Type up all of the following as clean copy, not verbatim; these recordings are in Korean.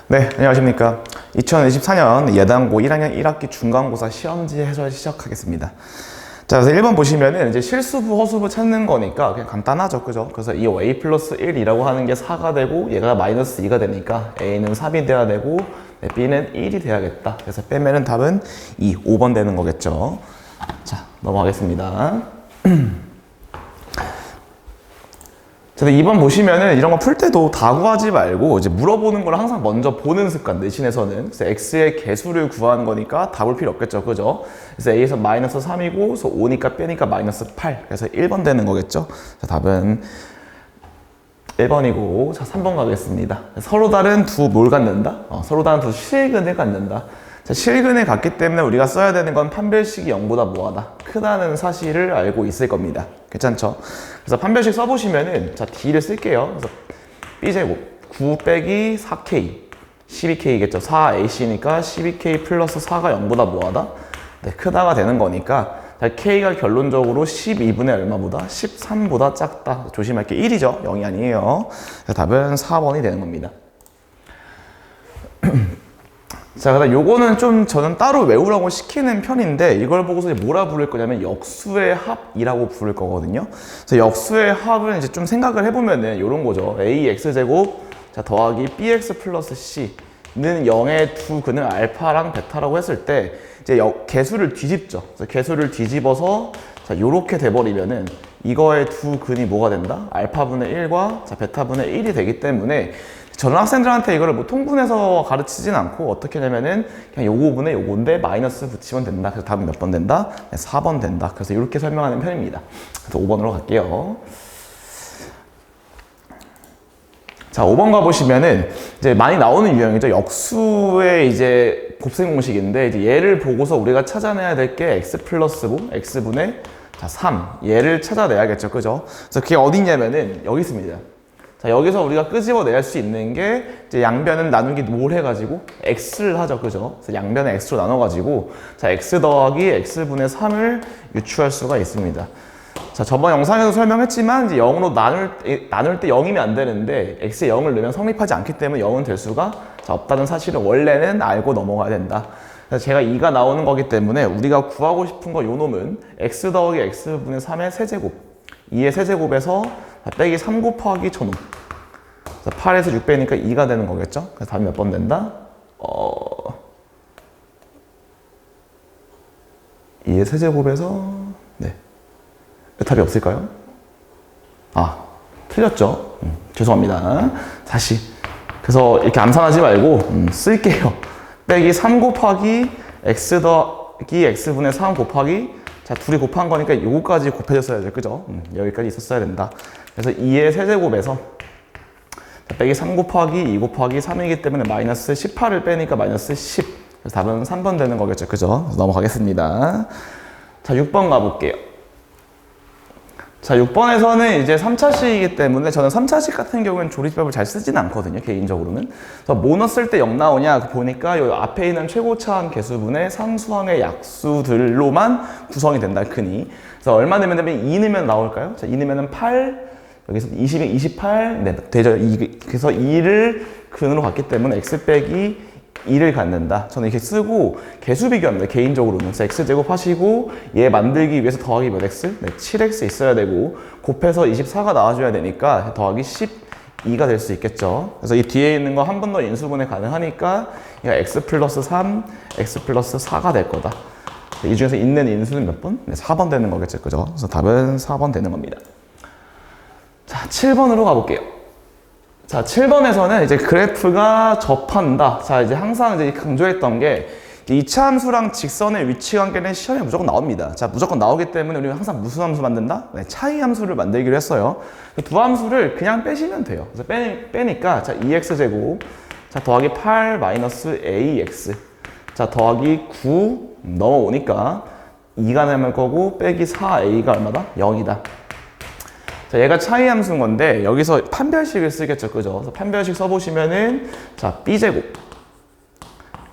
네, 안녕하십니까. 2024년 예당고 1학년 1학기 중간고사 시험지 해설 시작하겠습니다. 자, 그래서 1번 보시면은 이제 실수부, 허수부 찾는 거니까 그냥 간단하죠. 그죠? 그래서 이 a 플러스 1이라고 하는 게 4가 되고 얘가 마이너스 2가 되니까 a는 3이 돼야 되고 b는 1이 돼야겠다. 그래서 빼면은 답은 5번 되는 거겠죠. 자, 넘어가겠습니다. 자, 2번 보시면은 이런 거 풀 때도 다 구하지 말고 이제 물어보는 걸 항상 먼저 보는 습관, 내신에서는. 그래서 x의 개수를 구하는 거니까 다 볼 필요 없겠죠. 그죠? 그래서 a에서 마이너스 3이고, 그래서 5니까 빼니까 마이너스 8. 그래서 1번 되는 거겠죠. 자, 답은 1번이고, 자, 3번 가겠습니다. 서로 다른 두 뭘 갖는다? 서로 다른 두 실근을 갖는다. 자, 실근을 갖기 때문에 우리가 써야 되는 건 판별식이 0보다 뭐하다? 크다는 사실을 알고 있을 겁니다. 괜찮죠? 그래서 판별식 써보시면은, 자, D를 쓸게요. 그래서 B제곱, 9 빼기 4K, 12K겠죠. 4AC니까 12K 플러스 4가 0보다 뭐하다? 네, 크다가 되는 거니까, 자, K가 결론적으로 12분의 얼마보다? 13보다 작다. 조심할 게 1이죠. 0이 아니에요. 자, 답은 4번이 되는 겁니다. 자, 그다음 요거는 좀 저는 따로 외우라고 시키는 편인데 이걸 보고서 이제 뭐라 부를 거냐면 역수의 합이라고 부를 거거든요. 그래서 역수의 합은 이제 좀 생각을 해보면은 요런 거죠. ax제곱 자 더하기 bx 플러스 c는 0의 두 근을 알파랑 베타라고 했을 때 이제 개수를 뒤집죠. 그래서 개수를 뒤집어서 자 요렇게 돼버리면은 이거의 두 근이 뭐가 된다? 알파분의 1과 자 베타분의 1이 되기 때문에 저는 학생들한테 이거를 뭐 통분해서 가르치진 않고 어떻게 하냐면은 그냥 요거분의 요건데 마이너스 붙이면 된다. 그래서 답은 몇 번 된다? 네, 4번 된다. 그래서 이렇게 설명하는 편입니다. 그래서 5번으로 갈게요. 자, 5번 가보시면은 이제 많이 나오는 유형이죠. 역수의 이제 곱셈 공식인데 이제 얘를 보고서 우리가 찾아내야 될 게 x 플러스 5, x분의 자, 3. 얘를 찾아내야겠죠. 그죠? 그래서 그게 어디냐면은 여기 있습니다. 자, 여기서 우리가 끄집어낼 수 있는 게 이제 양변은 나누기 뭘 해가지고 x를 하죠. 그죠? 그래서 양변을 x로 나눠가지고 자, x 더하기 x분의 3을 유추할 수가 있습니다. 자, 저번 영상에서 설명했지만 이제 0으로 나눌 때 0이면 안 되는데 x에 0을 넣으면 성립하지 않기 때문에 0은 될 수가 자, 없다는 사실을 원래는 알고 넘어가야 된다. 그래서 제가 2가 나오는 거기 때문에 우리가 구하고 싶은 거 요 놈은 x 더하기 x분의 3의 세제곱 2의 세제곱에서 빼기 3 곱하기 1000호 8에서 6 빼니까 2가 되는 거겠죠? 그래서 답이 몇 번 된다? 2의 세제곱에서 네. 답이 없을까요? 아, 틀렸죠? 죄송합니다. 다시. 그래서 이렇게 암산하지 말고 쓸게요. 빼기 3 곱하기 x 더하기 x분의 3 곱하기 자, 둘이 곱한 거니까 요거까지 곱해졌어야 돼. 그죠? 여기까지 있었어야 된다. 그래서 2의 세제곱에서 빼기 3 곱하기 2 곱하기 3이기 때문에 마이너스 18을 빼니까 마이너스 10. 그래서 답은 3번 되는 거겠죠. 그죠? 넘어가겠습니다. 자, 6번 가볼게요. 자, 6번에서는 이제 3차식이기 때문에 저는 3차식 같은 경우는 조리법을 잘 쓰진 않거든요. 개인적으로는. 그래서 뭐 넣었을 때 0 나오냐 보니까 요 앞에 있는 최고차함 개수분의 상수항의 약수들로만 구성이 된다. 흔히. 그래서 얼마 넣으면 되면 2 넣으면 나올까요? 자, 2 넣으면 8, 여기서 20이 28, 네, 되죠. 그래서 2를 근으로 갔기 때문에 x 빼기 2를 갖는다. 저는 이렇게 쓰고 개수 비교합니다. 개인적으로는. 그래서 x제곱 하시고 얘 만들기 위해서 더하기 몇 x? 네, 7x 있어야 되고 곱해서 24가 나와줘야 되니까 더하기 12가 될 수 있겠죠. 그래서 이 뒤에 있는 거 한 번 더 인수분해 가능하니까 얘가 x 플러스 3, x 플러스 4가 될 거다. 이 중에서 있는 인수는 몇 번? 네, 4번 되는 거겠죠. 그죠? 그래서 답은 4번 되는 겁니다. 자, 7번으로 가볼게요. 자, 7번에서는 이제 그래프가 접한다. 자, 이제 항상 이제 강조했던 게 이차 함수랑 직선의 위치 관계는 시험에 무조건 나옵니다. 자, 무조건 나오기 때문에 우리는 항상 무슨 함수 만든다? 네, 차이 함수를 만들기로 했어요. 두 함수를 그냥 빼시면 돼요. 그래서 빼니까 자, 2x제곱 자, 더하기 8 마이너스 ax 자, 더하기 9 넘어오니까 2가 남을 거고 빼기 4a가 얼마다? 0이다. 자, 얘가 차이 함수인 건데 여기서 판별식을 쓰겠죠. 그죠? 그래서 판별식 써보시면은 자, b제곱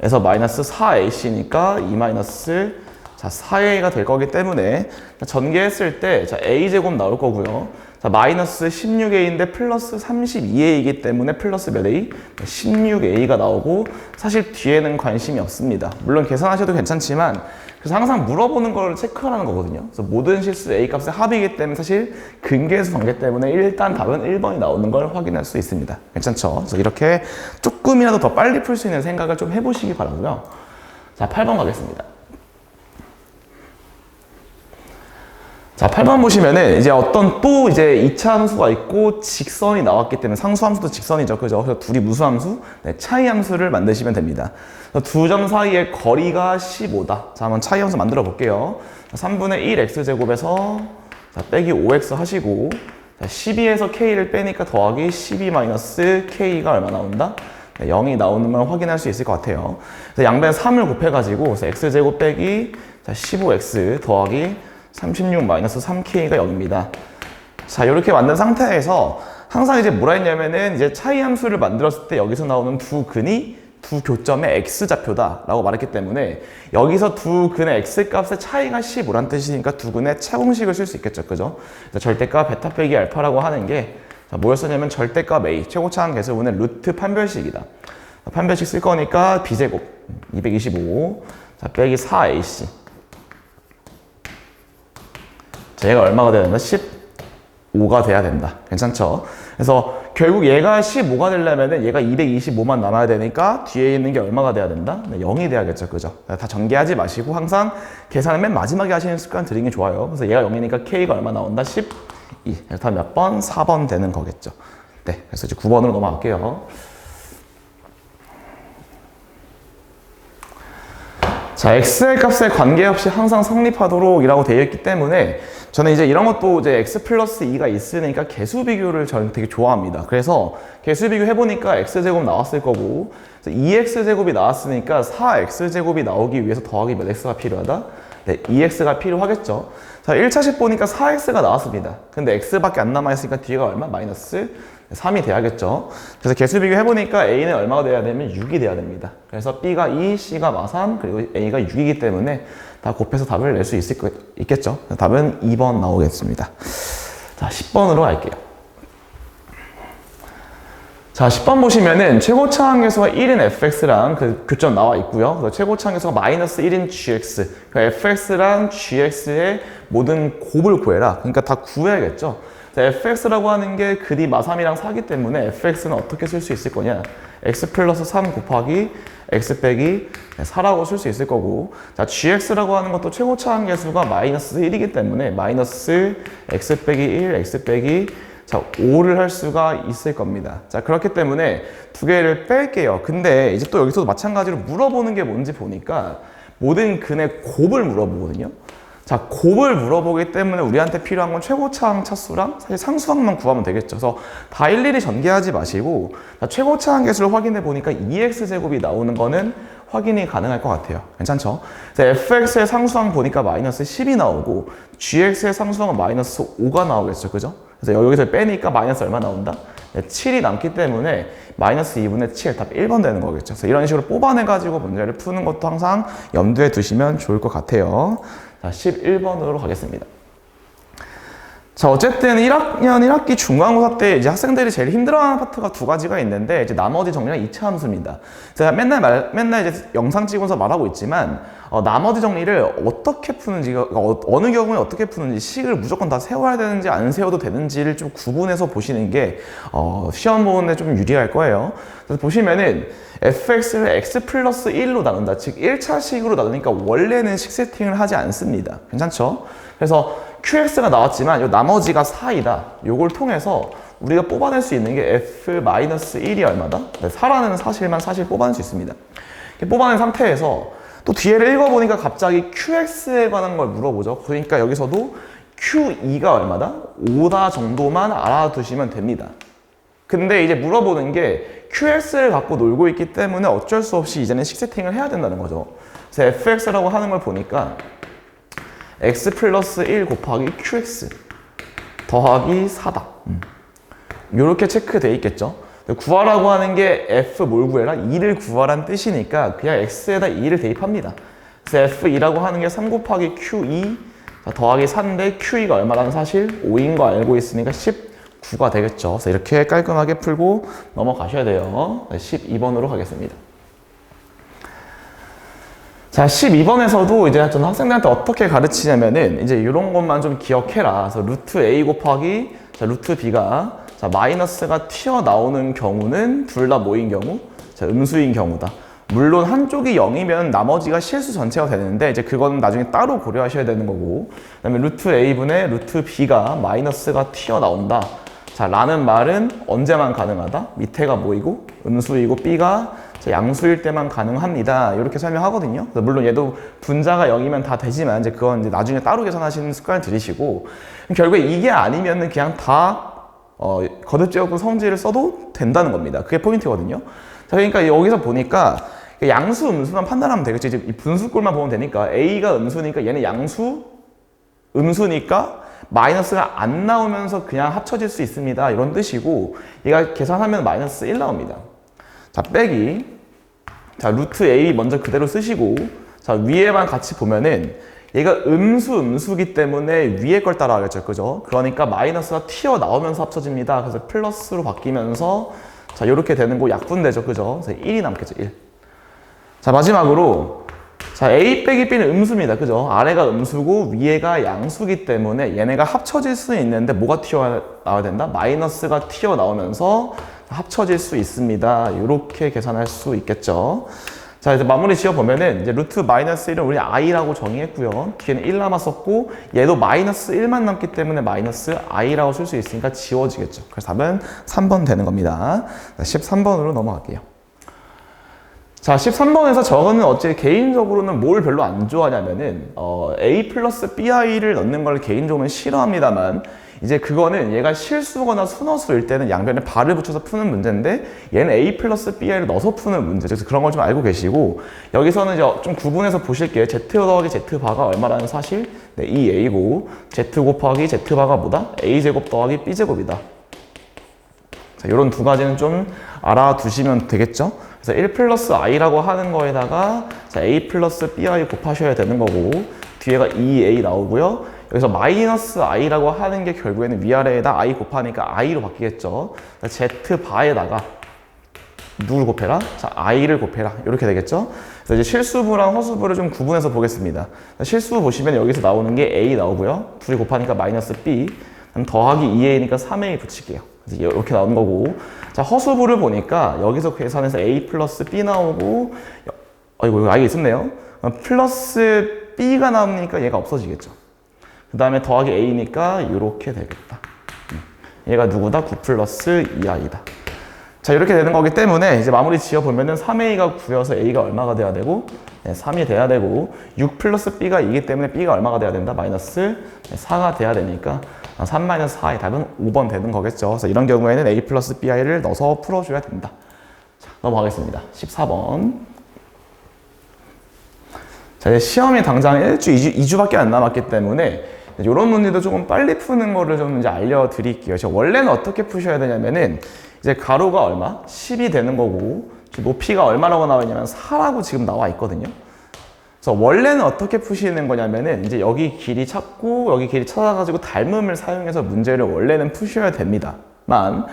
에서 마이너스 4ac니까 2 마이너스 자, 4a가 될 거기 때문에 전개했을 때 자, a제곱 나올 거고요. 자, 마이너스 16a인데 플러스 32a이기 때문에 플러스 몇 a? 16a가 나오고 사실 뒤에는 관심이 없습니다. 물론 계산하셔도 괜찮지만 그래서 항상 물어보는 걸 체크하라는 거거든요. 그래서 모든 실수 a 값의 합이기 때문에 사실 근계수 관계 때문에 일단 답은 1번이 나오는 걸 확인할 수 있습니다. 괜찮죠? 그래서 이렇게 조금이라도 더 빨리 풀 수 있는 생각을 좀 해보시기 바라고요. 자, 8번 가겠습니다. 자, 8번 보시면은 이제 어떤 또 이제 2차 함수가 있고 직선이 나왔기 때문에 상수함수도 직선이죠. 그죠? 그래서 둘이 무수함수, 네, 차이함수를 만드시면 됩니다. 두 점 사이의 거리가 15다. 자, 한번 차이함수 만들어 볼게요. 3분의 1 x제곱에서 자, 빼기 5x 하시고 자, 12에서 k를 빼니까 더하기 12 마이너스 k가 얼마 나온다? 네, 0이 나오는 걸 확인할 수 있을 것 같아요. 그래서 양변 3을 곱해가지고 x제곱 빼기 자, 15x 더하기 36 마이너스 3k가 0입니다. 자, 이렇게 만든 상태에서 항상 이제 뭐라 했냐면은 이제 차이 함수를 만들었을 때 여기서 나오는 두 근이 두 교점의 x좌표다라고 말했기 때문에 여기서 두 근의 x값의 차이가 15란 뜻이니까 두 근의 차공식을 쓸 수 있겠죠. 그죠? 절대값 베타 빼기 알파라고 하는 게 자, 뭐였었냐면 절대값 a 최고차항 계수분의 루트 판별식이다. 판별식 쓸 거니까 b제곱 225 자, 빼기 4ac 자, 얘가 얼마가 돼야 된다? 15가 돼야 된다. 괜찮죠? 그래서 결국 얘가 15가 되려면 얘가 225만 남아야 되니까 뒤에 있는 게 얼마가 돼야 된다? 네, 0이 돼야겠죠. 그죠? 다 전개하지 마시고 항상 계산을 맨 마지막에 하시는 습관 들이는 게 좋아요. 그래서 얘가 0이니까 K가 얼마 나온다? 12. 일단 몇 번? 4번 되는 거겠죠. 네. 그래서 이제 9번으로 넘어갈게요. 자, x의 값에 관계없이 항상 성립하도록 이라고 되어 있기 때문에 저는 이제 이런 것도 이제 x 플러스 2가 있으니까 개수 비교를 저는 되게 좋아합니다. 그래서 개수 비교 해보니까 x제곱 나왔을 거고 2x제곱이 나왔으니까 4x제곱이 나오기 위해서 더하기 몇 x가 필요하다? 네, 2x가 필요하겠죠. 자, 1차식 보니까 4x가 나왔습니다. 근데 x밖에 안 남아있으니까 뒤가 얼마? 마이너스 3이 돼야겠죠. 그래서 개수 비교 해보니까 a는 얼마가 돼야 되면 6이 돼야 됩니다. 그래서 b가 2, c가 마3, 그리고 a가 6이기 때문에 다 곱해서 답을 낼 수 있겠죠. 답은 2번 나오겠습니다. 자, 10번으로 갈게요. 자, 10번 보시면은 최고차항 계수가 1인 fx랑 그 교점 나와 있고요. 그래서 최고차항 계수가 마이너스 1인 gx. 그 fx랑 gx의 모든 곱을 구해라. 그러니까 다 구해야겠죠. 자, fx라고 하는 게 근이 마3이랑 4기 때문에 fx는 어떻게 쓸 수 있을 거냐? x 플러스 3 곱하기 x 빼기 4라고 쓸 수 있을 거고, 자, gx라고 하는 것도 최고차항 계수가 마이너스 1이기 때문에 마이너스 x 빼기 1, x 빼기 자, 5를 할 수가 있을 겁니다. 자, 그렇기 때문에 두 개를 뺄게요. 근데 이제 또 여기서도 마찬가지로 물어보는 게 뭔지 보니까 모든 근의 곱을 물어보거든요. 자, 곱을 물어보기 때문에 우리한테 필요한 건 최고차항 차수랑 사실 상수항만 구하면 되겠죠. 그래서 다 일일이 전개하지 마시고 자, 최고차항 계수를 확인해 보니까 2x제곱이 나오는 거는 확인이 가능할 것 같아요. 괜찮죠? 자, fx의 상수항 보니까 마이너스 10이 나오고 gx의 상수항은 마이너스 5가 나오겠죠. 그죠? 그래서 여기서 빼니까 마이너스 얼마 나온다? 네, 7이 남기 때문에 마이너스 2분의 7, 답 1번 되는 거겠죠. 그래서 이런 식으로 뽑아내가지고 문제를 푸는 것도 항상 염두에 두시면 좋을 것 같아요. 자, 11번으로 가겠습니다. 자, 어쨌든 1학년 1학기 중간고사 때 이제 학생들이 제일 힘들어하는 파트가 두 가지가 있는데 이제 나머지 정리가 2차 함수입니다. 제가 맨날 이제 영상 찍으면서 말하고 있지만 나머지 정리를 어떻게 푸는지, 어느 경우에 어떻게 푸는지, 식을 무조건 다 세워야 되는지 안 세워도 되는지를 좀 구분해서 보시는 게 시험 보는데 좀 유리할 거예요. 그래서 보시면은 fx를 x 플러스 1로 나눈다. 즉 1차식으로 나누니까 원래는 식 세팅을 하지 않습니다. 괜찮죠? 그래서 qx가 나왔지만 요 나머지가 4이다. 요걸 통해서 우리가 뽑아낼 수 있는 게 f-1이 얼마다? 4라는 사실만 사실 뽑아낼 수 있습니다. 이렇게 뽑아낸 상태에서 또 뒤에를 읽어보니까 갑자기 qx에 관한 걸 물어보죠. 그러니까 여기서도 q2가 얼마다? 5다 정도만 알아두시면 됩니다. 근데 이제 물어보는 게 qx를 갖고 놀고 있기 때문에 어쩔 수 없이 이제는 식 세팅을 해야 된다는 거죠. 그래서 fx라고 하는 걸 보니까 x 플러스 1 곱하기 qx 더하기 4다. 이렇게 체크되어 있겠죠. 구하라고 하는 게 f 뭘 구해라? 2를 구하란 뜻이니까 그냥 x에다 2를 대입합니다. 그래서 f2라고 하는 게 3 곱하기 q2 자, 더하기 4인데 QE가 얼마라는 사실 5인 거 알고 있으니까 19가 되겠죠. 그래서 이렇게 깔끔하게 풀고 넘어가셔야 돼요. 12번으로 가겠습니다. 자, 12번에서도 이제 전 학생들한테 어떻게 가르치냐면은 이제 이런 것만 좀 기억해라. 그래서 루트 A 곱하기 자, 루트 B가 자, 마이너스가 튀어나오는 경우는 둘 다 뭐인 경우? 자, 음수인 경우다. 물론 한쪽이 0이면 나머지가 실수 전체가 되는데 이제 그건 나중에 따로 고려하셔야 되는 거고, 그다음에 루트 A분의 루트 B가 마이너스가 튀어나온다. 자, 라는 말은 언제만 가능하다? 밑에가 뭐이고? 음수이고 B가 양수일 때만 가능합니다. 이렇게 설명하거든요. 물론 얘도 분자가 0이면 다 되지만 이제 그건 이제 나중에 따로 계산하시는 습관을 들이시고, 결국에 이게 아니면은 그냥 다 거듭제곱근 성질을 써도 된다는 겁니다. 그게 포인트거든요. 자, 그러니까 여기서 보니까 양수, 음수만 판단하면 되겠죠. 이제 이 분수꼴만 보면 되니까 A가 음수니까 얘는 양수, 음수니까 마이너스가 안 나오면서 그냥 합쳐질 수 있습니다. 이런 뜻이고, 얘가 계산하면 마이너스 1 나옵니다. 자, 빼기. 자, 루트 A 먼저 그대로 쓰시고, 자, 위에만 같이 보면은 얘가 음수기 때문에 위에 걸 따라가겠죠. 그죠? 그러니까 마이너스가 튀어나오면서 합쳐집니다. 그래서 플러스로 바뀌면서 자, 이렇게 되는 거 약분되죠. 그죠? 그래서 1이 남겠죠. 1. 자, 마지막으로 자, A 빼기 B는 음수입니다. 그죠? 아래가 음수고 위에가 양수기 때문에 얘네가 합쳐질 수는 있는데 뭐가 튀어나와야 된다? 마이너스가 튀어나오면서 합쳐질 수 있습니다. 이렇게 계산할 수 있겠죠. 자, 이제 마무리 지어보면은 이제 루트 마이너스 1은 우리 i라고 정의했고요. 뒤에는 1 남았었고 얘도 마이너스 1만 남기 때문에 마이너스 i라고 쓸 수 있으니까 지워지겠죠. 그래서 답은 3번 되는 겁니다. 13번으로 넘어갈게요. 자, 13번에서 저거는 어째 개인적으로는 뭘 별로 안 좋아하냐면은 a 플러스 bi를 넣는 걸 개인적으로는 싫어합니다만 이제 그거는 얘가 실수거나 순허수일 때는 양변에 발을 붙여서 푸는 문제인데 얘는 a 플러스 bi를 넣어서 푸는 문제죠. 그래서 그런 걸 좀 알고 계시고, 여기서는 이제 좀 구분해서 보실게요. z 더하기 z바가 얼마라는 사실? 네, 2a고 z 곱하기 z바가 뭐다? a제곱 더하기 b제곱이다. 자, 이런 두 가지는 좀 알아두시면 되겠죠? 그래서 1 플러스 i라고 하는 거에다가 자, a 플러스 bi 곱하셔야 되는 거고, 뒤에가 2a 나오고요. 여기서 마이너스 i라고 하는 게 결국에는 위아래에다 i 곱하니까 i로 바뀌겠죠. z바에다가 누굴 곱해라? 자, i를 곱해라. 이렇게 되겠죠. 그래서 이제 실수부랑 허수부를 좀 구분해서 보겠습니다. 실수부 보시면 여기서 나오는 게 a 나오고요. 둘이 곱하니까 마이너스 b, 그럼 더하기 2a니까 3a 붙일게요. 그래서 이렇게 나오는 거고, 자, 허수부를 보니까 여기서 계산해서 a 플러스 b 나오고, 이거 i가 있었네요. 플러스 b가 나오니까 얘가 없어지겠죠. 그 다음에 더하기 a니까 이렇게 되겠다. 얘가 누구다? 9 플러스 2i다. 자, 이렇게 되는 거기 때문에 이제 마무리 지어보면은 3a가 9여서 a가 얼마가 돼야 되고, 네, 3이 돼야 되고, 6 플러스 b가 2이기 때문에 b가 얼마가 돼야 된다? 마이너스 4가 돼야 되니까 3 마이너스 4의 답은 5번 되는 거겠죠. 그래서 이런 경우에는 a 플러스 bi를 넣어서 풀어줘야 된다. 자, 넘어가겠습니다. 14번. 자, 이제 시험이 당장 2주밖에 안 남았기 때문에 이런 문제도 조금 빨리 푸는 거를 좀 이제 알려드릴게요. 원래는 어떻게 푸셔야 되냐면은 이제 가로가 얼마? 10이 되는 거고, 높이가 얼마라고 나와 있냐면 4라고 지금 나와 있거든요. 그래서 원래는 어떻게 푸시는 거냐면은 이제 여기 길이 찾고 여기 길이 찾아가지고 닮음을 사용해서 문제를 원래는 푸셔야 됩니다만,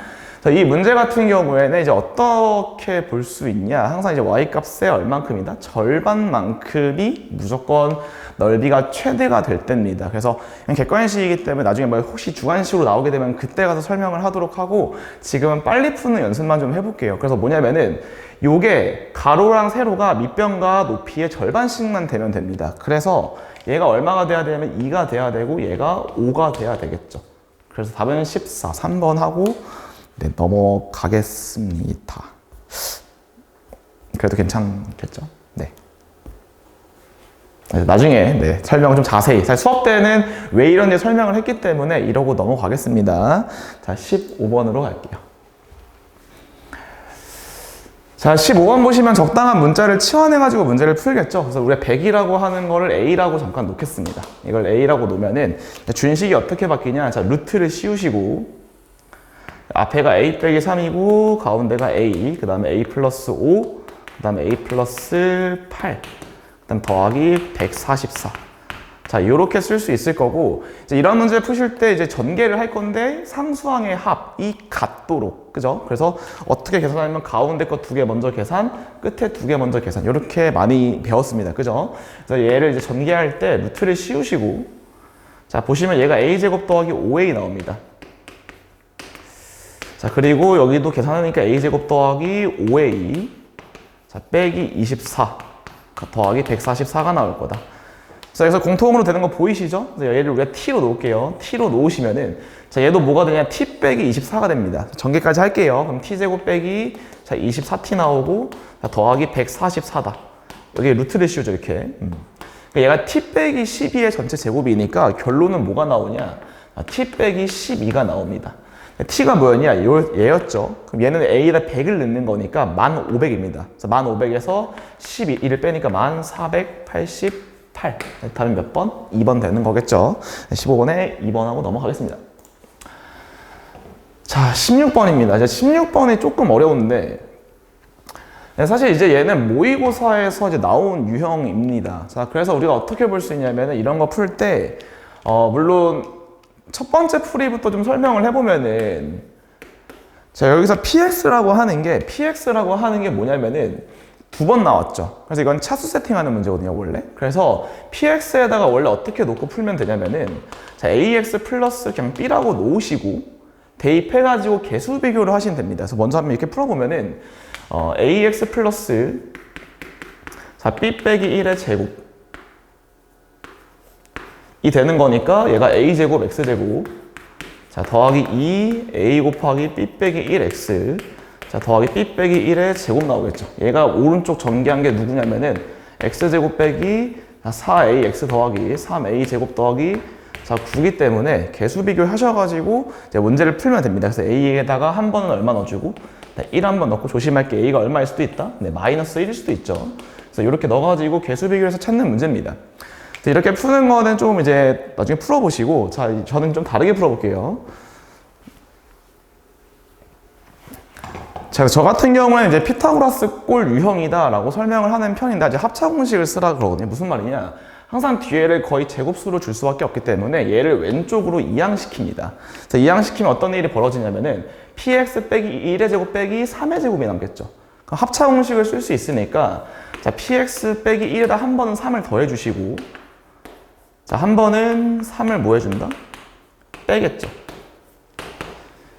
이 문제 같은 경우에는 이제 어떻게 볼 수 있냐? 항상 이제 y-값의 얼만큼이다? 절반만큼이 무조건 넓이가 최대가 될 때입니다. 그래서 객관식이기 때문에 나중에 뭐 혹시 주관식으로 나오게 되면 그때 가서 설명을 하도록 하고, 지금은 빨리 푸는 연습만 좀 해볼게요. 그래서 뭐냐면은 요게 가로랑 세로가 밑변과 높이의 절반씩만 되면 됩니다. 그래서 얘가 얼마가 돼야 되냐면 2가 돼야 되고 얘가 5가 돼야 되겠죠. 그래서 답은 14, 3번 하고 네, 넘어가겠습니다. 그래도 괜찮겠죠? 네. 나중에 네, 설명 좀 자세히. 수업 때는 왜 이런지 설명을 했기 때문에 이러고 넘어가겠습니다. 자, 15번으로 갈게요. 자, 15번 보시면 적당한 문자를 치환해가지고 문제를 풀겠죠. 그래서 우리가 100이라고 하는 거를 a라고 잠깐 놓겠습니다. 이걸 a라고 놓으면은 준식이 어떻게 바뀌냐? 자, 루트를 씌우시고 앞에가 a 빼기 3이고 가운데가 a, 그 다음에 a 플러스 5, 그 다음에 a 플러스 8, 그 다음 더하기 144. 자, 이렇게 쓸 수 있을 거고, 이제 이런 문제 푸실 때 이제 전개를 할 건데, 상수항의 합이 같도록, 그죠? 그래서 어떻게 계산하면 가운데 거 2개 먼저 계산, 끝에 2개 먼저 계산, 이렇게 많이 배웠습니다. 그죠? 그래서 얘를 이제 전개할 때 루트를 씌우시고, 자, 보시면 얘가 a제곱 더하기 5a 나옵니다. 자, 그리고 여기도 계산하니까 a제곱 더하기 5a, 자, 빼기 24 더하기 144가 나올 거다. 자, 그래서 공통으로 되는 거 보이시죠? 얘를 우리가 t로 놓을게요. t로 놓으시면은, 자, 얘도 뭐가 되냐? t 빼기 24가 됩니다. 전개까지 할게요. 그럼 t제곱 빼기, 자, 24t 나오고, 자, 더하기 144다. 여기 루트를 씌우죠, 이렇게. 그러니까 얘가 t 빼기 12의 전체 제곱이니까 결론은 뭐가 나오냐? t 빼기 12가 나옵니다. t가 뭐였냐? 얘였죠. 그럼 얘는 a에다 100을 넣는 거니까 1500입니다. 그래서 1500에서 12를 빼니까 1488. 답은 몇 번? 2번 되는 거겠죠. 15번에 2번하고 넘어가겠습니다. 자, 16번입니다. 이제 16번이 조금 어려운데, 사실 이제 얘는 모의고사에서 이제 나온 유형입니다. 자, 그래서 우리가 어떻게 볼 수 있냐면, 이런 거 풀 때, 물론 첫 번째 풀이부터 좀 설명을 해보면은, 자, 여기서 PX라고 하는 게 뭐냐면은, 2번 나왔죠. 그래서 이건 차수 세팅하는 문제거든요, 원래. 그래서 PX에다가 원래 어떻게 놓고 풀면 되냐면은, 자, AX 플러스 그냥 B라고 놓으시고, 대입해가지고 개수 비교를 하시면 됩니다. 그래서 먼저 한번 이렇게 풀어보면은, AX 플러스, 자, B 빼기 1의 제곱. 이 되는 거니까 얘가 A제곱, X제곱. 자, 더하기 2, A 곱하기 B 빼기 1X. 자, 더하기 B 빼기 1의 제곱 나오겠죠. 얘가 오른쪽 전개한 게 누구냐면은 X제곱 빼기 4AX 더하기 3A 제곱 더하기 자, 9기 때문에 개수 비교 하셔가지고 이제 문제를 풀면 됩니다. 그래서 A에다가 한 번은 얼마 넣어주고 1 한 번 넣고 조심할 게 A가 얼마일 수도 있다? 네, 마이너스 1일 수도 있죠. 그래서 이렇게 넣어가지고 개수 비교해서 찾는 문제입니다. 이렇게 푸는 거는 좀 이제 나중에 풀어보시고, 자, 저는 좀 다르게 풀어볼게요. 자, 저 같은 경우에는 이제 피타고라스 꼴 유형이다라고 설명을 하는 편인데, 이제 합차 공식을 쓰라 그러거든요. 무슨 말이냐? 항상 뒤에를 거의 제곱수로 줄 수밖에 없기 때문에 얘를 왼쪽으로 이항시킵니다. 자, 이항시키면 어떤 일이 벌어지냐면은 px 빼기 1의 제곱 빼기 3의 제곱이 남겠죠. 그럼 합차 공식을 쓸 수 있으니까, 자, px 빼기 1에다 한 번은 3을 더해주시고, 자, 한 번은 3을 뭐 해준다? 빼겠죠.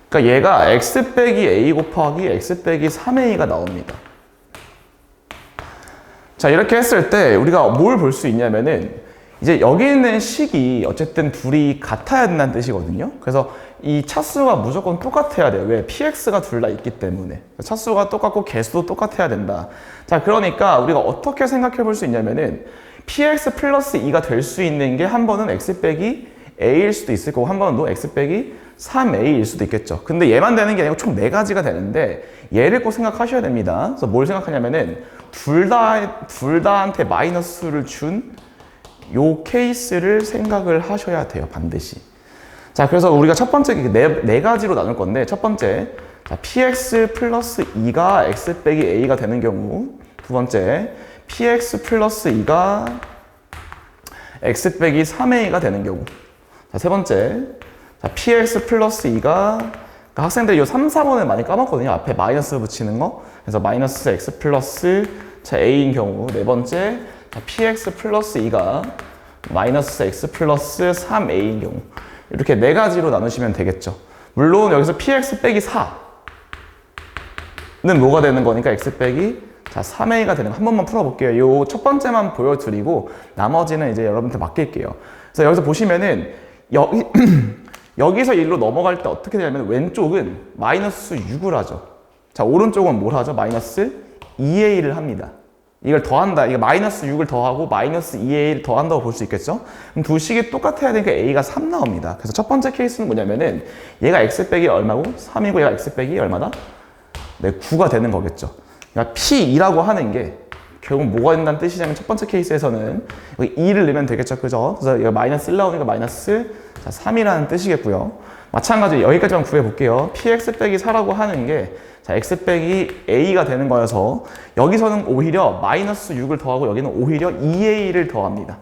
그러니까 얘가 x 빼기 a 곱하기 x 빼기 3a가 나옵니다. 자, 이렇게 했을 때 우리가 뭘 볼 수 있냐면은 이제 여기 있는 식이 어쨌든 둘이 같아야 된다는 뜻이거든요. 그래서 이 차수가 무조건 똑같아야 돼요. 왜? px가 둘 다 있기 때문에. 차수가 똑같고 개수도 똑같아야 된다. 자, 그러니까 우리가 어떻게 생각해 볼 수 있냐면은 px 플러스 2가 될 수 있는 게 한 번은 x 빼기 a일 수도 있을 거고 한 번은 또 x 빼기 3a일 수도 있겠죠. 근데 얘만 되는 게 아니고 총 4가지가 되는데 얘를 꼭 생각하셔야 됩니다. 그래서 뭘 생각하냐면은 둘 다한테 마이너스를 준 요 케이스를 생각을 하셔야 돼요. 반드시. 자, 그래서 우리가 첫 번째 네 가지로 나눌 건데 첫 번째, 자, px 플러스 2가 x 빼기 a가 되는 경우, 두 번째, px 플러스 2가 x 빼기 3a가 되는 경우, 자, 세 번째, 자, px 플러스 2가 그러니까 학생들이 이 3, 4번을 많이 까먹거든요. 앞에 마이너스 붙이는 거. 그래서 마이너스 x 플러스 자, a인 경우. 네 번째, 자, px 플러스 2가 마이너스 x 플러스 3a인 경우. 이렇게 4가지로 나누시면 되겠죠. 물론 여기서 px 빼기 4는 뭐가 되는 거니까 x 빼기 자, 3a가 되는 거. 한 번만 풀어볼게요. 요 첫 번째만 보여드리고 나머지는 이제 여러분한테 맡길게요. 그래서 여기서 보시면은 여기서 1로 넘어갈 때 어떻게 되냐면 왼쪽은 마이너스 6을 하죠. 자, 오른쪽은 뭘 하죠? 마이너스 2a를 합니다. 이걸 더한다. 이게 마이너스 6을 더하고 마이너스 2a를 더한다고 볼 수 있겠죠? 그럼 두 식이 똑같아야 되니까 a가 3 나옵니다. 그래서 첫 번째 케이스는 뭐냐면은 얘가 x 빼기 얼마고 3이고 얘가 x 빼기 얼마다? 네, 9가 되는 거겠죠. 그러니까 p2라고 하는 게 결국 뭐가 된다는 뜻이냐면 첫 번째 케이스에서는 여기 2를 넣으면 되겠죠. 그죠? 그래서 얘가 마이너스 1 나오니까 마이너스 3이라는 뜻이겠고요. 마찬가지로 여기까지만 구해볼게요. px 빼기 4라고 하는 게 자, x 빼기 a가 되는 거여서 여기서는 오히려 마이너스 6을 더하고 여기는 오히려 2a를 더합니다.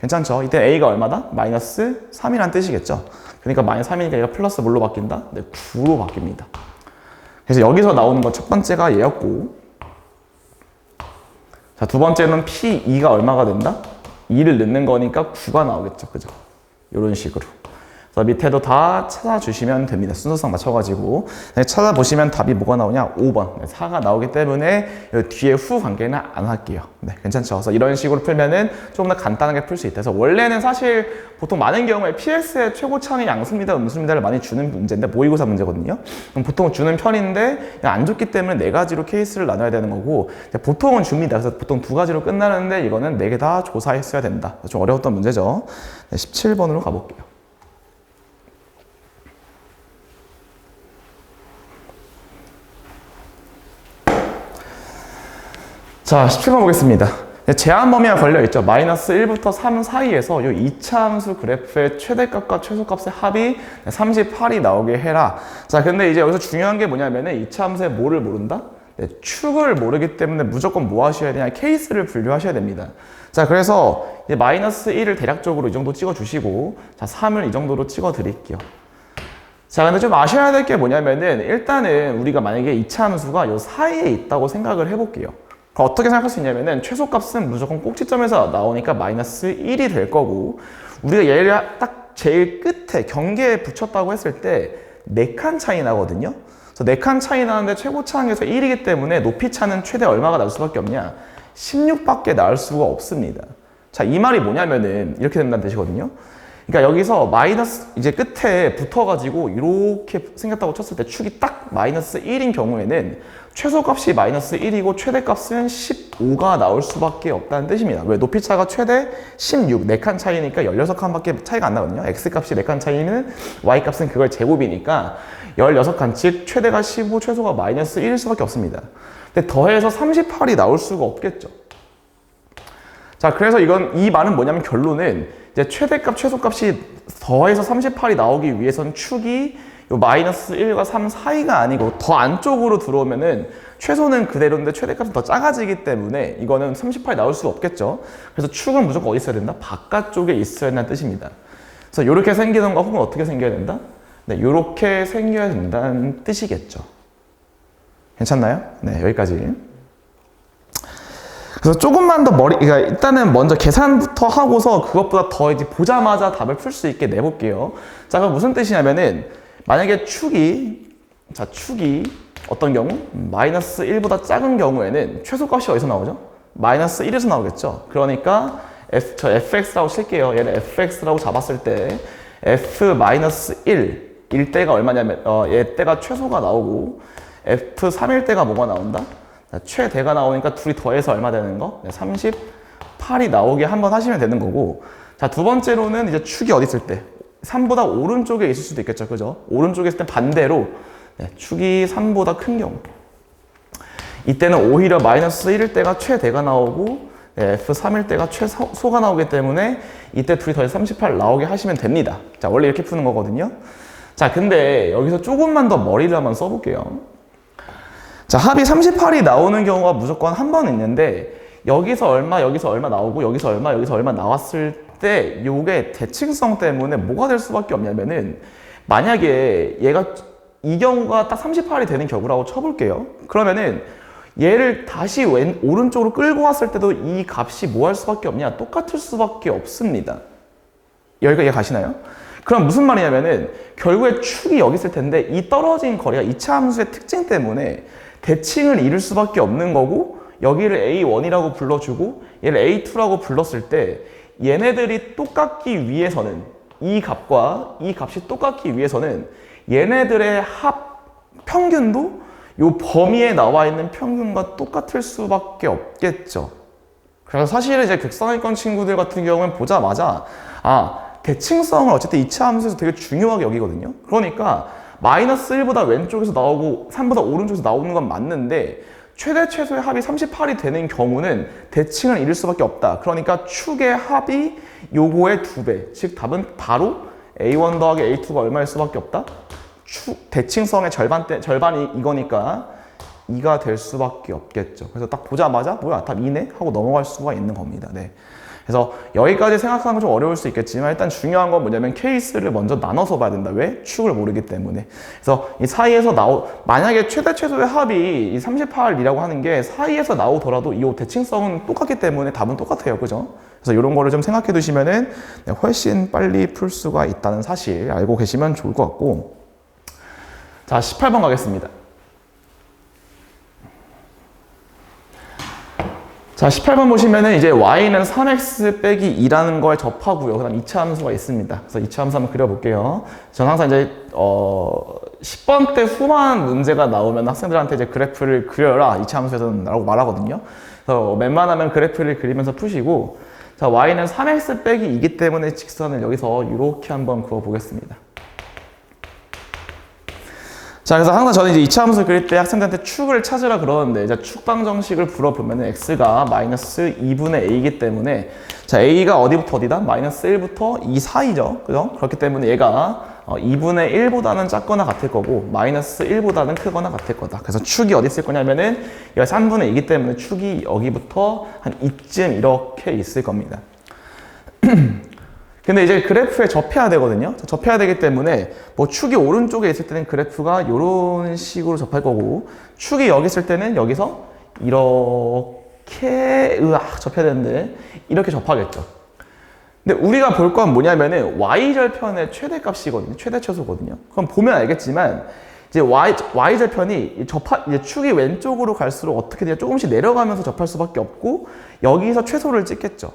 괜찮죠? 이때 a가 얼마다? 마이너스 3이란 뜻이겠죠? 그러니까 마이너스 3이니까 얘가 플러스 뭘로 바뀐다? 네, 9로 바뀝니다. 그래서 여기서 나오는 건 첫 번째가 얘였고, 자, 두 번째는 P2가 얼마가 된다? 2를 넣는 거니까 9가 나오겠죠. 그죠? 이런 식으로. 그래서 밑에도 다 찾아주시면 됩니다. 순서상 맞춰가지고. 찾아보시면 답이 뭐가 나오냐? 5번. 4가 나오기 때문에 뒤에 후 관계는 안 할게요. 네, 괜찮죠? 그래서 이런 식으로 풀면은 좀 더 간단하게 풀 수 있다. 그래서 원래는 사실 보통 많은 경우에 PS의 최고차의 양수입니다, 음수입니다를 많이 주는 문제인데, 모의고사 문제거든요. 그럼 보통 주는 편인데, 안 줬기 때문에 네 가지로 케이스를 나눠야 되는 거고, 보통은 줍니다. 그래서 보통 두 가지로 끝나는데, 이거는 네 개 다 조사했어야 된다. 좀 어려웠던 문제죠. 네, 17번으로 가볼게요. 자, 17번 보겠습니다. 제한 범위가 걸려있죠. 마이너스 1부터 3 사이에서 이 2차 함수 그래프의 최대값과 최소값의 합이 38이 나오게 해라. 자, 근데 이제 여기서 중요한 게 뭐냐면은 2차 함수의 뭐를 모른다? 네, 축을 모르기 때문에 무조건 뭐 하셔야 되냐? 케이스를 분류하셔야 됩니다. 자, 그래서 이제 마이너스 1을 대략적으로 이 정도 찍어주시고, 자, 3을 이 정도로 찍어드릴게요. 자, 근데 좀 아셔야 될 게 뭐냐면은, 일단은 우리가 만약에 2차 함수가 이 사이에 있다고 생각을 해볼게요. 어떻게 생각할 수 있냐면은, 최소값은 무조건 꼭지점에서 나오니까 마이너스 1이 될 거고, 우리가 얘를 딱 제일 끝에 경계에 붙였다고 했을 때 4칸 차이 나거든요. 그래서 4칸 차이 나는데 최고차항에서 1이기 때문에 높이차는 최대 얼마가 나올 수밖에 없냐? 16밖에 나올 수가 없습니다. 자, 이 말이 뭐냐면은 이렇게 된다는 뜻이거든요. 그러니까 여기서 마이너스 이제 끝에 붙어가지고 이렇게 생겼다고 쳤을 때 축이 딱 마이너스 1인 경우에는 최소값이 마이너스 1이고 최대값은 15가 나올 수밖에 없다는 뜻입니다. 왜? 높이차가 최대 16, 4칸 차이니까 16칸밖에 차이가 안 나거든요. x값이 4칸 차이면 y값은 그걸 제곱이니까 16칸, 즉 최대가 15, 최소가 마이너스 1일 수밖에 없습니다. 근데 더해서 38이 나올 수가 없겠죠. 자, 그래서 이 말은 뭐냐면 결론은 이제 최대값, 최소값이 더해서 38이 나오기 위해서는 축이 요 마이너스 1과 3 사이가 아니고 더 안쪽으로 들어오면은 최소는 그대로인데 최대값은 더 작아지기 때문에 이거는 38이 나올 수가 없겠죠. 그래서 축은 무조건 어디 있어야 된다? 바깥쪽에 있어야 된다는 뜻입니다. 그래서 이렇게 생기는 거 혹은 어떻게 생겨야 된다? 네, 이렇게 생겨야 된다는 뜻이겠죠. 괜찮나요? 네, 여기까지. 그래서 조금만 더 그러니까 일단은 먼저 계산부터 하고서 그것보다 더 이제 보자마자 답을 풀 수 있게 내볼게요. 자, 그럼 무슨 뜻이냐면은, 만약에 축이 어떤 경우? 마이너스 1보다 작은 경우에는 최소값이 어디서 나오죠? 마이너스 1에서 나오겠죠. 그러니까 저 fx라고 칠게요. 얘를 fx라고 잡았을 때 f 마이너스 1일 때가 얼마냐면 얘 때가 최소가 나오고 f 3일 때가 뭐가 나온다? 최대가 나오니까 둘이 더해서 얼마 되는 거? 38이 나오게 한번 하시면 되는 거고, 자, 두 번째로는 이제 축이 어디 있을 때? 3보다 오른쪽에 있을 수도 있겠죠. 그죠? 오른쪽에 있을 때 반대로 축이 3보다 큰 경우. 이때는 오히려 마이너스 1일 때가 최대가 나오고 F3일 때가 최소가 나오기 때문에 이때 둘이 더해서 38 나오게 하시면 됩니다. 자, 원래 이렇게 푸는 거거든요. 자, 근데 여기서 조금만 더 머리를 한번 써볼게요. 자, 합이 38이 나오는 경우가 무조건 한 번 있는데, 여기서 얼마 나오고 여기서 얼마 나왔을 때 요게 대칭성 때문에 뭐가 될 수밖에 없냐면은, 만약에 얘가 이 경우가 딱 38이 되는 경우라고 쳐볼게요. 그러면은 얘를 다시 오른쪽으로 끌고 왔을 때도 이 값이 뭐 할 수밖에 없냐? 똑같을 수밖에 없습니다. 여기가 이해 가시나요? 그럼 무슨 말이냐면은 결국에 축이 여기 있을 텐데 이 떨어진 거리가 2차 함수의 특징 때문에 대칭을 이룰 수밖에 없는 거고, 여기를 A1이라고 불러주고 얘를 A2라고 불렀을 때 얘네들이 똑같기 위해서는, 이 값과 이 값이 똑같기 위해서는 얘네들의 합 평균도 요 범위에 나와 있는 평균과 똑같을 수밖에 없겠죠. 그래서 사실은 이제 극상위권 친구들 같은 경우는 보자마자 대칭성을 어쨌든 2차 함수에서 되게 중요하게 여기거든요. 그러니까 마이너스 1보다 왼쪽에서 나오고 3보다 오른쪽에서 나오는 건 맞는데 최대 최소의 합이 38이 되는 경우는 대칭을 이룰 수밖에 없다. 그러니까 축의 합이 요거의 2배. 즉 답은 바로 A1 더하기 A2가 얼마일 수밖에 없다? 대칭성의 절반이 이거니까 2가 될 수밖에 없겠죠. 그래서 딱 보자마자 뭐야 답 2네? 하고 넘어갈 수가 있는 겁니다. 네. 그래서 여기까지 생각하는 건 좀 어려울 수 있겠지만 일단 중요한 건 뭐냐면 케이스를 먼저 나눠서 봐야 된다. 왜? 축을 모르기 때문에. 그래서 이 사이에서 만약에 최대 최소의 합이 이 38이라고 하는 게 사이에서 나오더라도 이 대칭성은 똑같기 때문에 답은 똑같아요. 그죠? 그래서 이런 거를 좀 생각해 두시면은 훨씬 빨리 풀 수가 있다는 사실 알고 계시면 좋을 것 같고. 자, 18번 가겠습니다. 자, 18번 보시면은 이제 y는 3x 빼기 2라는 걸 접하고요. 그 다음 2차 함수가 있습니다. 그래서 2차 함수 한번 그려볼게요. 저는 항상 이제, 10번 때 후반 문제가 나오면 학생들한테 이제 그래프를 그려라. 2차 함수에서는 라고 말하거든요. 그래서 웬만하면 그래프를 그리면서 푸시고, 자, y는 3x 빼기 2이기 때문에 직선을 여기서 이렇게 한번 그어보겠습니다. 자, 그래서 항상 저는 이제 2차 함수 그릴 때 학생들한테 축을 찾으라 그러는데, 이제 축방 정식을 불어보면 x가 마이너스 2분의 a이기 때문에, 자, a가 어디부터 어디다? 마이너스 1부터 2 사이죠. 그죠? 그렇기 때문에 얘가 2분의 1보다는 작거나 같을 거고, 마이너스 1보다는 크거나 같을 거다. 그래서 축이 어디 있을 거냐면은, 얘가 3분의 2이기 때문에 축이 여기부터 한 이쯤 이렇게 있을 겁니다. 근데 이제 그래프에 접해야 되거든요. 접해야 되기 때문에 뭐 축이 오른쪽에 있을 때는 그래프가 이런 식으로 접할 거고, 축이 여기 있을 때는 여기서 이렇게 접해야 되는데 이렇게 접하겠죠. 근데 우리가 볼 건 뭐냐면은 y절편의 최대값이거든요. 최대차수거든요. 그럼 보면 알겠지만 이제 y절편이 이제 축이 왼쪽으로 갈수록 어떻게 되냐, 조금씩 내려가면서 접할 수밖에 없고 여기서 최소를 찍겠죠.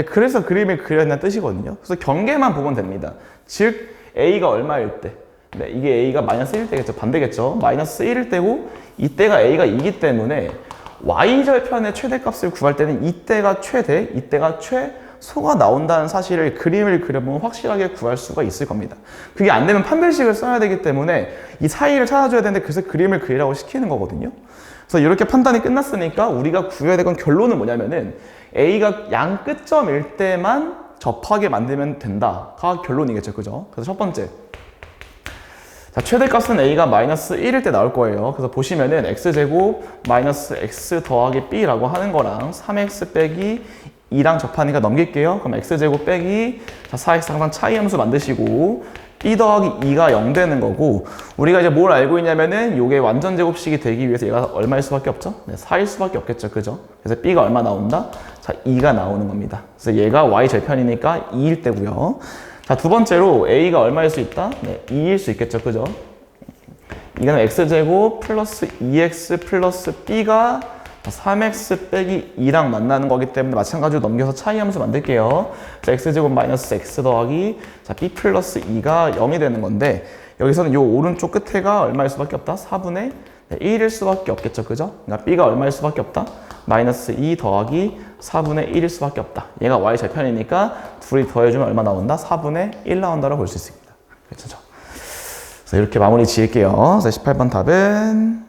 그래서 그림을 그렸다는 뜻이거든요. 그래서 경계만 보면 됩니다. 즉 a가 얼마일 때, 네, 이게 a가 마이너스 1일 때겠죠. 반대겠죠. 마이너스 1일 때고 이때가 a가 2기 때문에 y절편의 최대값을 구할 때는 이때가 최대, 이때가 최소가 나온다는 사실을 그림을 그려보면 확실하게 구할 수가 있을 겁니다. 그게 안 되면 판별식을 써야 되기 때문에 이 사이를 찾아줘야 되는데, 그래서 그림을 그리라고 시키는 거거든요. 그래서 이렇게 판단이 끝났으니까 우리가 구해야 될 건, 결론은 뭐냐면은 a가 양 끝점일 때만 접하게 만들면 된다가 결론이겠죠. 그죠? 그래서 첫 번째, 자, 최대값은 a가 마이너스 1일 때 나올 거예요. 그래서 보시면은 x제곱 마이너스 x 더하기 b라고 하는 거랑 3x 빼기 2랑 접하니까 넘길게요. 그럼 x제곱 빼기, 자, 4x 항상 차이 함수 만드시고 b 더하기 2가 0 되는 거고, 우리가 이제 뭘 알고 있냐면은 요게 완전 제곱식이 되기 위해서 얘가 얼마일 수밖에 없죠? 네, 4일 수밖에 없겠죠. 그죠? 그래서 b가 얼마 나온다? 자, 2가 나오는 겁니다. 그래서 얘가 y 절편이니까 2일 때고요. 자, 두 번째로 a가 얼마일 수 있다? 네, 2일 수 있겠죠. 그죠? 이거는 x제곱 플러스 2x 플러스 b가 3x 빼기 2랑 만나는 거기 때문에 마찬가지로 넘겨서 차이 함수 만들게요. 자, x제곱 마이너스 x 더하기, 자, b 플러스 2가 0이 되는 건데, 여기서는 요 오른쪽 끝에가 얼마일 수밖에 없다? 4분의 1일 수밖에 없겠죠. 그죠? 그러니까 b가 얼마일 수밖에 없다? 마이너스 2 더하기 4분의 1일 수밖에 없다. 얘가 y 절편이니까 둘이 더해주면 얼마 나온다? 4분의 1 나온다고 볼 수 있습니다. 그렇죠? 그래서 이렇게 마무리 지을게요. 그래서 18번 답은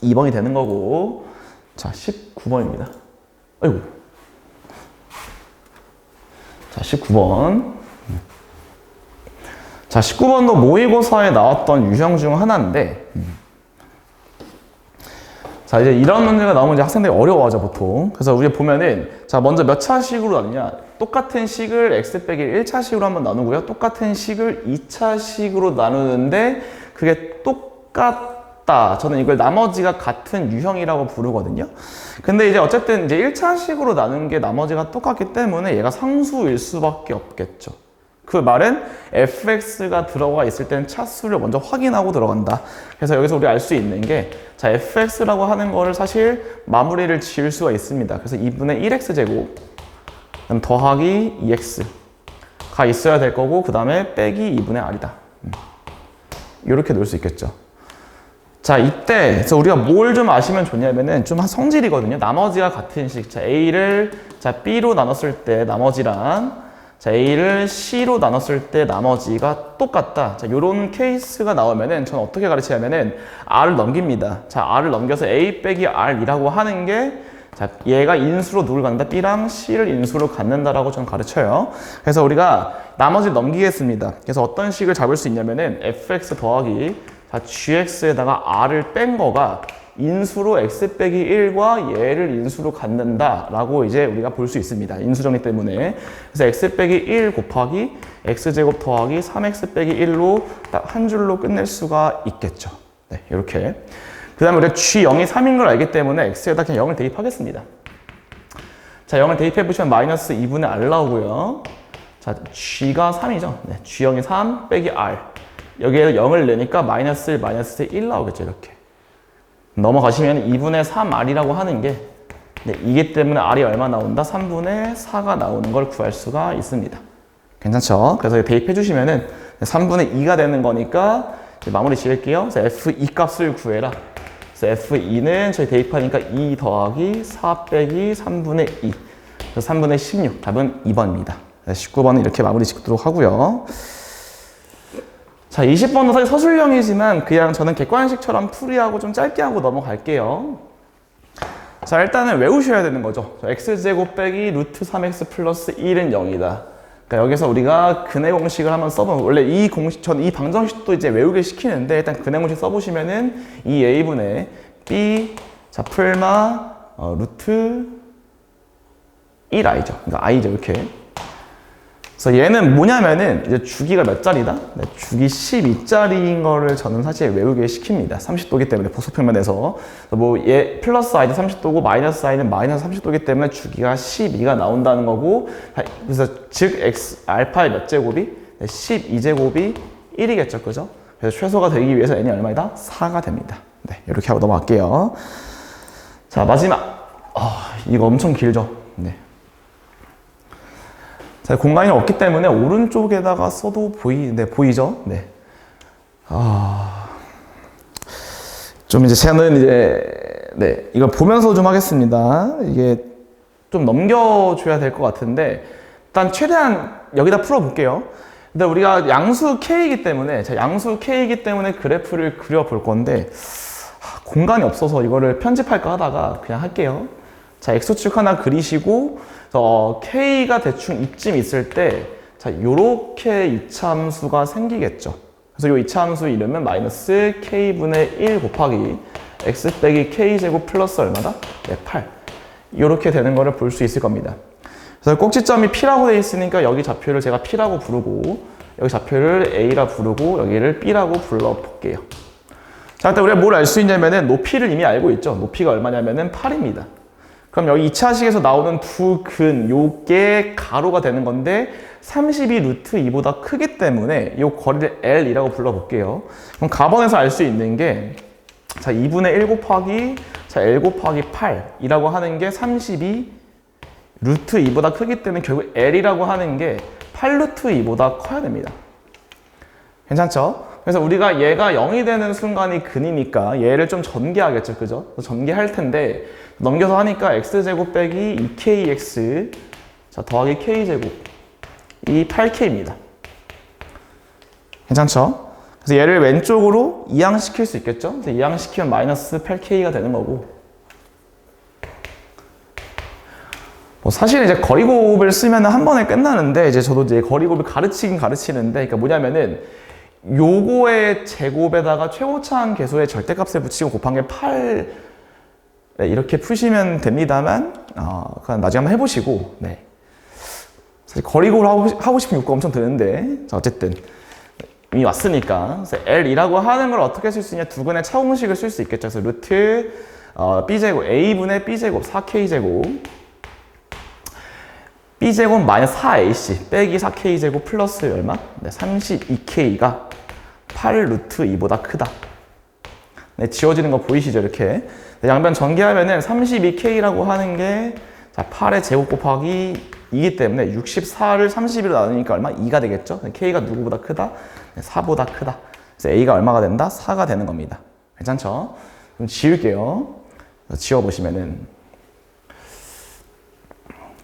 2번이 되는 거고, 자, 19번입니다. 아이고. 자, 19번. 자, 19번도 모의고사에 나왔던 유형 중 하나인데, 자, 이제 이런 문제가 나오면 이제 학생들이 어려워하죠, 보통. 그래서 우리 보면은, 자, 먼저 몇 차식으로 나누냐. 똑같은 식을 x 빼기 1차식으로 한번 나누고요. 똑같은 식을 2차식으로 나누는데, 그게 똑같다. 저는 이걸 나머지가 같은 유형이라고 부르거든요. 근데 이제 어쨌든 이제 1차식으로 나눈 게 나머지가 똑같기 때문에 얘가 상수일 수밖에 없겠죠. 그 말은 fx가 들어가 있을 때는 차수를 먼저 확인하고 들어간다. 그래서 여기서 우리 알 수 있는 게, 자, fx라고 하는 거를 사실 마무리를 지을 수가 있습니다. 그래서 2분의 1x제곱, 그다음 더하기 2x가 있어야 될 거고, 그 다음에 빼기 2분의 r이다. 이렇게 놓을 수 있겠죠. 자, 이때 그래서 우리가 뭘 좀 아시면 좋냐면은 좀 성질이거든요. 나머지가 같은 식. 자, a를 자 b로 나눴을 때 나머지랑, 자, a를 c로 나눴을 때 나머지가 똑같다. 자, 요런 케이스가 나오면은 저는 어떻게 가르치냐면은 r을 넘깁니다. 자, r을 넘겨서 a 빼기 r이라고 하는 게, 자, 얘가 인수로 누굴 갖는다? b랑 c를 인수로 갖는다라고 저는 가르쳐요. 그래서 우리가 나머지 넘기겠습니다. 그래서 어떤 식을 잡을 수 있냐면은 fx 더하기, 자, gx에다가 r을 뺀 거가 인수로 x 빼기 1과 얘를 인수로 갖는다라고 이제 우리가 볼 수 있습니다. 인수정리 때문에. 그래서 x 빼기 1 곱하기 x제곱 더하기 3x 빼기 1로 딱 한 줄로 끝낼 수가 있겠죠. 네, 이렇게. 그 다음에 우리가 g0이 3인 걸 알기 때문에 x에다 그냥 0을 대입하겠습니다. 자, 0을 대입해 보시면 마이너스 2분의 r 나오고요. 자, g가 3이죠. 네, g0이 3 빼기 r. 여기에 0을 내니까 마이너스 1, 마이너스 1 나오겠죠, 이렇게. 넘어가시면 2분의 3r이라고 하는 게, 네, 이기 때문에 r이 얼마 나온다? 3분의 4가 나오는 걸 구할 수가 있습니다. 괜찮죠? 그래서 대입해 주시면은 3분의 2가 되는 거니까 마무리 지을게요. 그래서 f2 값을 구해라. 그래서 f2는 저희 대입하니까 2 더하기 4 빼기 3분의 2. 그래서 3분의 16. 답은 2번입니다. 19번은 이렇게 마무리 짓도록 하고요. 자, 20번도 사실 서술형이지만 그냥 저는 객관식처럼 풀이하고 좀 짧게 하고 넘어갈게요. 자, 일단은 외우셔야 되는 거죠. x제곱 빼기 루트 3x 플러스 1은 0이다. 그러니까 여기서 우리가 근해 공식을 한번 써보면, 원래 이 공식, 전 이 방정식도 이제 외우게 시키는데, 일단 근해 공식 써보시면은 이 a분의 b, 자, 풀마, 루트 1i죠. 그러니까 i죠, 이렇게. 그래서 얘는 뭐냐면은 이제 주기가 몇 자리다? 네, 주기 12자리인 거를 저는 사실 외우게 시킵니다. 30도기 때문에 보수평면에서 뭐 얘 플러스 i도 30도고 마이너스 i는 마이너스 30도기 때문에 주기가 12가 나온다는 거고, 그래서 즉 x 알파의 몇 제곱이 12제곱이 1이겠죠, 그죠? 그래서 최소가 되기 위해서 n이 얼마이다? 4가 됩니다. 네, 이렇게 하고 넘어갈게요. 자, 마지막. 이거 엄청 길죠? 네. 자, 공간이 없기 때문에 오른쪽에다가 써도 보이죠? 네. 좀 이제 저는 네, 이걸 보면서 좀 하겠습니다. 이게 좀 넘겨줘야 될 것 같은데, 일단 최대한 여기다 풀어볼게요. 근데 우리가 양수 K이기 때문에, 그래프를 그려볼 건데, 공간이 없어서 이거를 편집할까 하다가 그냥 할게요. 자, X축 하나 그리시고, K가 대충 이쯤 있을 때, 자, 요렇게 이차함수가 생기겠죠. 그래서 요 이차함수 이름은 마이너스 K분의 1 곱하기 X 빼기 K제곱 플러스 얼마다? 네, 8. 요렇게 되는 거를 볼 수 있을 겁니다. 그래서 꼭지점이 P라고 되어 있으니까 여기 좌표를 제가 P라고 부르고, 여기 좌표를 A라 부르고, 여기를 B라고 불러볼게요. 자, 일단 우리가 뭘 알 수 있냐면은 높이를 이미 알고 있죠. 높이가 얼마냐면은 8입니다. 그럼 여기 2차식에서 나오는 두 근, 요게 가로가 되는 건데 32 루트 2보다 크기 때문에 요 거리를 L이라고 불러볼게요. 그럼 가번에서 알 수 있는 게, 자, 2분의 1 곱하기, 자, L 곱하기 8이라고 하는 게 32 루트 2보다 크기 때문에 결국 L이라고 하는 게 8 루트 2보다 커야 됩니다. 괜찮죠? 그래서 우리가 얘가 0이 되는 순간이 근이니까 얘를 좀 전개하겠죠, 그죠? 전개할 텐데, 넘겨서 하니까 x제곱 빼기 2kx, 자, 더하기 k제곱, 이 8k입니다. 괜찮죠? 그래서 얘를 왼쪽으로 이항시킬 수 있겠죠? 그래서 이항시키면 마이너스 8k가 되는 거고, 뭐 사실 이제 거리곱을 쓰면 한 번에 끝나는데, 이제 저도 이제 거리곱을 가르치긴 가르치는데, 그러니까 뭐냐면은 요거의 제곱에다가 최고차항 계수의 절대값을 붙이고 곱한 게 8, 네, 이렇게 푸시면 됩니다만, 그냥 나중에 한번 해보시고, 네. 사실 거리곱을 하고 싶은 욕구가 엄청 드는데, 자, 어쨌든 이미 왔으니까, 그래서 L이라고 하는 걸 어떻게 쓸 수 있냐? 두 근의 차공식을 쓸 수 있겠죠. 그래서 루트 B제곱, A분의 B제곱, 4K제곱, B제곱 마이너스 4AC 빼기 4K제곱 플러스 얼마? 네, 32K가 8 루트 2보다 크다. 네, 지워지는 거 보이시죠? 이렇게. 네, 양변 전개하면은 32K라고 하는 게, 자, 8의 제곱 곱하기 2이기 때문에 64를 32로 나누니까 얼마? 2가 되겠죠? K가 누구보다 크다? 네, 4보다 크다. 그래서 A가 얼마가 된다? 4가 되는 겁니다. 괜찮죠? 그럼 지울게요. 지워보시면은.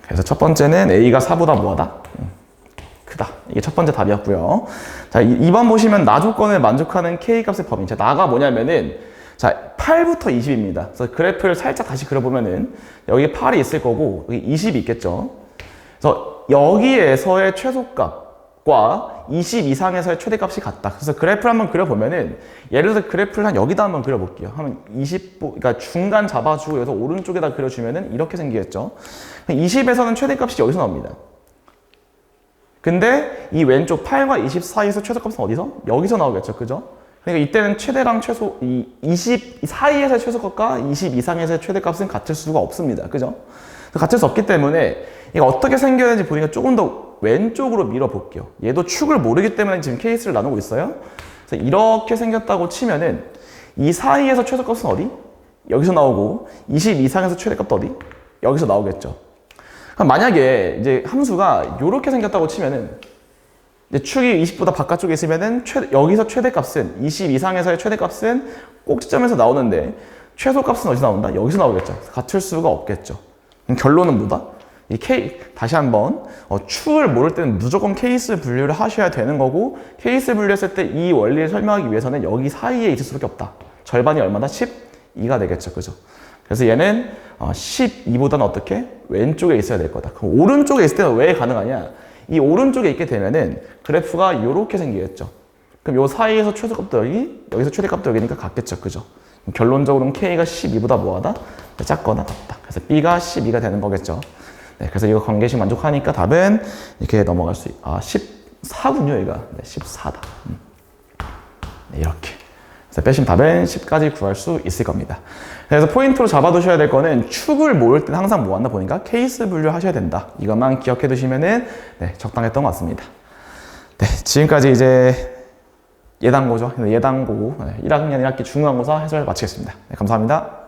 그래서 첫 번째는 A가 4보다 뭐하다? 크다. 이게 첫 번째 답이었고요. 자, 2번 보시면 나 조건을 만족하는 K값의 범위. 자, 나가 뭐냐면은, 자, 8부터 20입니다. 그래서 그래프를 살짝 다시 그려보면은, 여기 8이 있을 거고, 여기 20이 있겠죠. 그래서 여기에서의 최소값, 과 20 이상에서의 최대값이 같다. 그래서 그래프를 한번 그려보면은 예를 들어서 그래프를 한 여기다 한번 그려볼게요. 하면 20, 그러니까 중간 잡아주고 여기서 오른쪽에다 그려주면은 이렇게 생기겠죠. 20에서는 최대값이 여기서 나옵니다. 근데 이 왼쪽 8과 20 사이에서 최소값은 어디서? 여기서 나오겠죠. 그죠? 그러니까 이때는 최대랑 최소, 이 20 사이에서의 최소값과 20 이상에서의 최대값은 같을 수가 없습니다. 그죠? 같을 수 없기 때문에 이거 어떻게 생겨야 되는지 보니까 조금 더 왼쪽으로 밀어볼게요. 얘도 축을 모르기 때문에 지금 케이스를 나누고 있어요. 그래서 이렇게 생겼다고 치면은 이 사이에서 최소값은 어디? 여기서 나오고 20 이상에서 최대값도 어디? 여기서 나오겠죠. 그럼 만약에 이제 함수가 이렇게 생겼다고 치면은 이제 축이 20보다 바깥쪽에 있으면은 여기서 최대값은 20 이상에서의 최대값은 꼭지점에서 나오는데 최소값은 어디서 나온다? 여기서 나오겠죠. 같을 수가 없겠죠. 그럼 결론은 뭐다? 다시 한번 축을 모를 때는 무조건 케이스 분류를 하셔야 되는 거고 케이스 분류했을 때 이 원리를 설명하기 위해서는 여기 사이에 있을 수밖에 없다. 절반이 얼마다? 12가 되겠죠. 그죠? 그래서 얘는 12보다는 어떻게? 왼쪽에 있어야 될 거다. 그럼 오른쪽에 있을 때는 왜 가능하냐? 이 오른쪽에 있게 되면은 그래프가 이렇게 생기겠죠. 그럼 요 사이에서 최소값도 여기서 최대값도 여기니까 같겠죠. 그죠? 결론적으로는 K가 12보다 뭐하다? 작거나 같다. 그래서 B가 12가 되는 거겠죠. 네, 그래서 이거 관계식 만족하니까 답은 이렇게 넘어갈 수 14군요, 얘가. 네, 14다. 네, 이렇게. 그래서 빼신 답은 10까지 구할 수 있을 겁니다. 그래서 포인트로 잡아두셔야 될 거는 축을 모을 때는 항상 뭐 한다 보니까 케이스 분류 하셔야 된다. 이것만 기억해 두시면은 네, 적당했던 것 같습니다. 네, 지금까지 이제 예당고죠. 예당고 1학년 1학기 중간고사 해설 마치겠습니다. 네, 감사합니다.